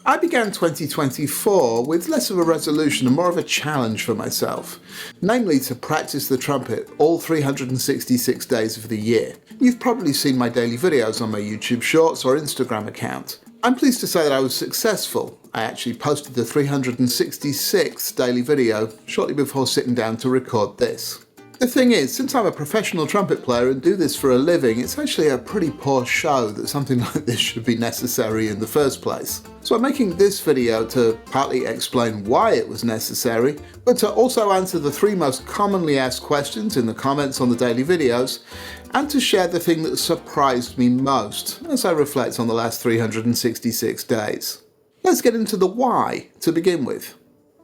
I began 2024 with less of a resolution and more of a challenge for myself, namely to practice the trumpet all 366 days of the year. You've probably seen my daily videos on my YouTube Shorts or Instagram account. I'm pleased to say that I was successful. I actually posted the 366th daily video shortly before sitting down to record this. The thing is, since I'm a professional trumpet player and do this for a living, it's actually a pretty poor show that something like this should be necessary in the first place. So I'm making this video to partly explain why it was necessary, but to also answer the 3 most commonly asked questions in the comments on the daily videos, and to share the thing that surprised me most as I reflect on the last 366 days. Let's get into the why to begin with.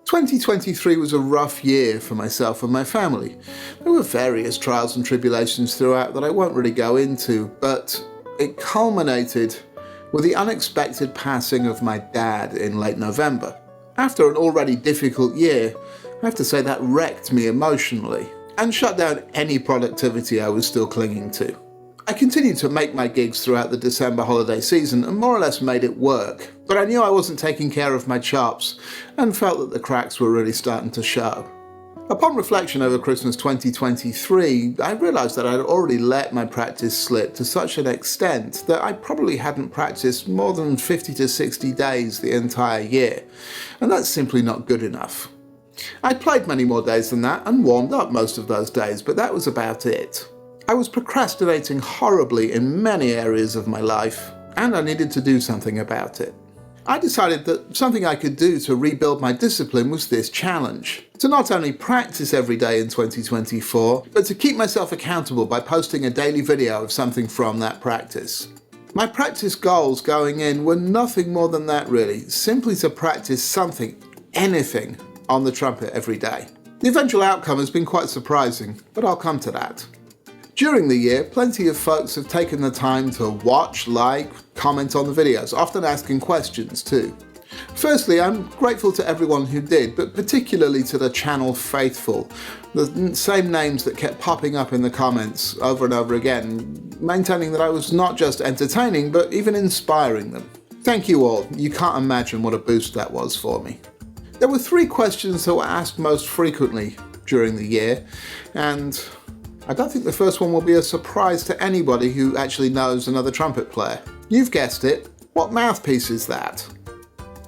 2023 was a rough year for myself and my family. There were various trials and tribulations throughout that I won't really go into, but it culminated with the unexpected passing of my dad in late November. After an already difficult year, I have to say that wrecked me emotionally and shut down any productivity I was still clinging to. I continued to make my gigs throughout the December holiday season and more or less made it work, but I knew I wasn't taking care of my chops and felt that the cracks were really starting to show. Upon reflection over Christmas 2023, I realised that I'd already let my practice slip to such an extent that I probably hadn't practiced more than 50 to 60 days the entire year, and that's simply not good enough. I'd played many more days than that and warmed up most of those days, but that was about it. I was procrastinating horribly in many areas of my life, and I needed to do something about it. I decided that something I could do to rebuild my discipline was this challenge. To not only practice every day in 2024, but to keep myself accountable by posting a daily video of something from that practice. My practice goals going in were nothing more than that really, simply to practice something, anything, on the trumpet every day. The eventual outcome has been quite surprising, but I'll come to that. During the year, plenty of folks have taken the time to watch, like, comment on the videos, often asking questions too. Firstly, I'm grateful to everyone who did, but particularly to the channel faithful, the same names that kept popping up in the comments over and over again, maintaining that I was not just entertaining, but even inspiring them. Thank you all. You can't imagine what a boost that was for me. There were 3 questions that were asked most frequently during the year, and I don't think the first one will be a surprise to anybody who actually knows another trumpet player. You've guessed it, what mouthpiece is that?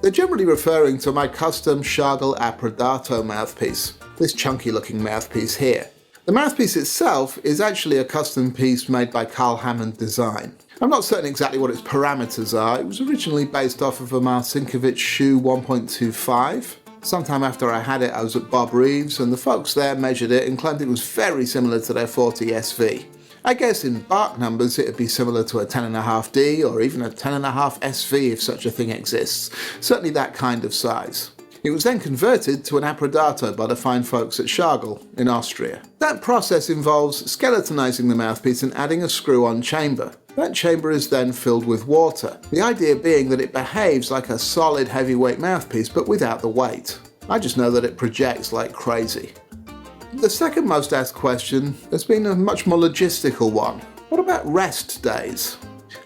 They're generally referring to my custom Shargel Approdato mouthpiece, this chunky looking mouthpiece here. The mouthpiece itself is actually a custom piece made by Carl Hammond Design. I'm not certain exactly what its parameters are. It was originally based off of a Marcinkiewicz Shoe 1.25. Sometime after I had it, I was at Bob Reeves, and the folks there measured it and claimed it was very similar to their 40 SV. I guess in bark numbers it'd be similar to a 10.5D or even a 10.5 SV if such a thing exists, certainly that kind of size. It was then converted to an Approdato by the fine folks at Shargel in Austria. That process involves skeletonizing the mouthpiece and adding a screw-on chamber. That chamber is then filled with water, the idea being that it behaves like a solid heavyweight mouthpiece but without the weight. I just know that it projects like crazy. The second most asked question has been a much more logistical one. What about rest days?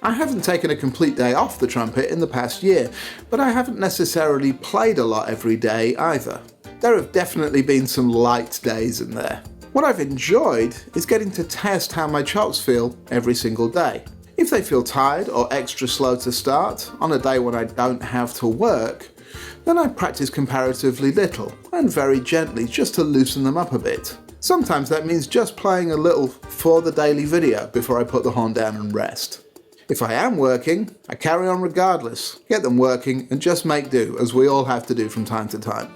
I haven't taken a complete day off the trumpet in the past year, but I haven't necessarily played a lot every day either. There have definitely been some light days in there. What I've enjoyed is getting to test how my chops feel every single day. If they feel tired or extra slow to start, on a day when I don't have to work, then I practice comparatively little and very gently just to loosen them up a bit. Sometimes that means just playing a little for the daily video before I put the horn down and rest. If I am working, I carry on regardless, get them working and just make do, as we all have to do from time to time.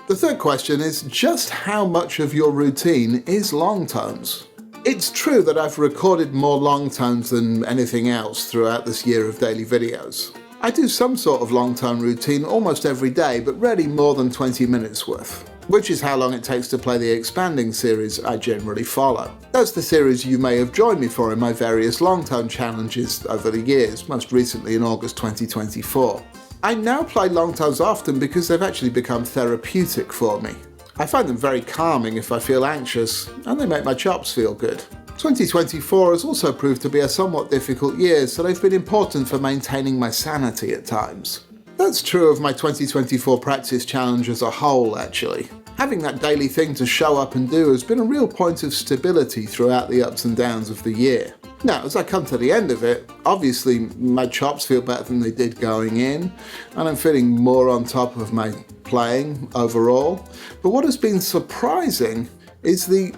The third question is just how much of your routine is long tones? It's true that I've recorded more long tones than anything else throughout this year of daily videos. I do some sort of long tone routine almost every day, but rarely more than 20 minutes worth, which is how long it takes to play the expanding series I generally follow. That's the series you may have joined me for in my various long tone challenges over the years, most recently in August 2024. I now play long tones often because they've actually become therapeutic for me. I find them very calming if I feel anxious, and they make my chops feel good. 2024 has also proved to be a somewhat difficult year, so they've been important for maintaining my sanity at times. That's true of my 2024 practice challenge as a whole, actually. Having that daily thing to show up and do has been a real point of stability throughout the ups and downs of the year. Now, as I come to the end of it, obviously my chops feel better than they did going in, and I'm feeling more on top of my playing overall. But what has been surprising is the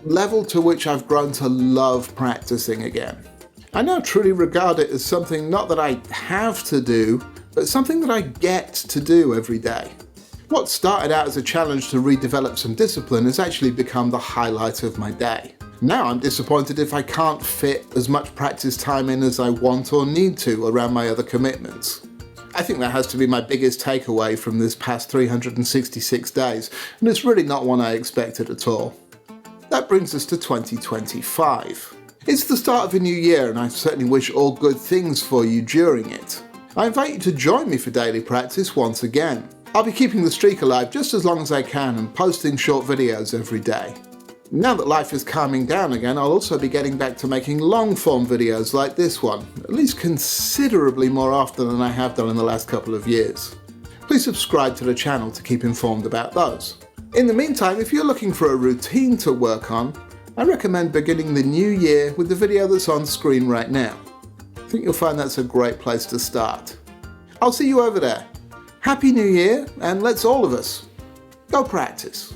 level to which I've grown to love practicing again. I now truly regard it as something not that I have to do, but something that I get to do every day. What started out as a challenge to redevelop some discipline has actually become the highlight of my day. Now I'm disappointed if I can't fit as much practice time in as I want or need to around my other commitments. I think that has to be my biggest takeaway from this past 366 days, and it's really not one I expected at all. That brings us to 2025. It's the start of a new year, and I certainly wish all good things for you during it. I invite you to join me for daily practice once again. I'll be keeping the streak alive just as long as I can and posting short videos every day. Now that life is calming down again, I'll also be getting back to making long-form videos like this one, at least considerably more often than I have done in the last couple of years. Please subscribe to the channel to keep informed about those. In the meantime, if you're looking for a routine to work on, I recommend beginning the new year with the video that's on screen right now. I think you'll find that's a great place to start. I'll see you over there. Happy New Year, and let's all of us go practice.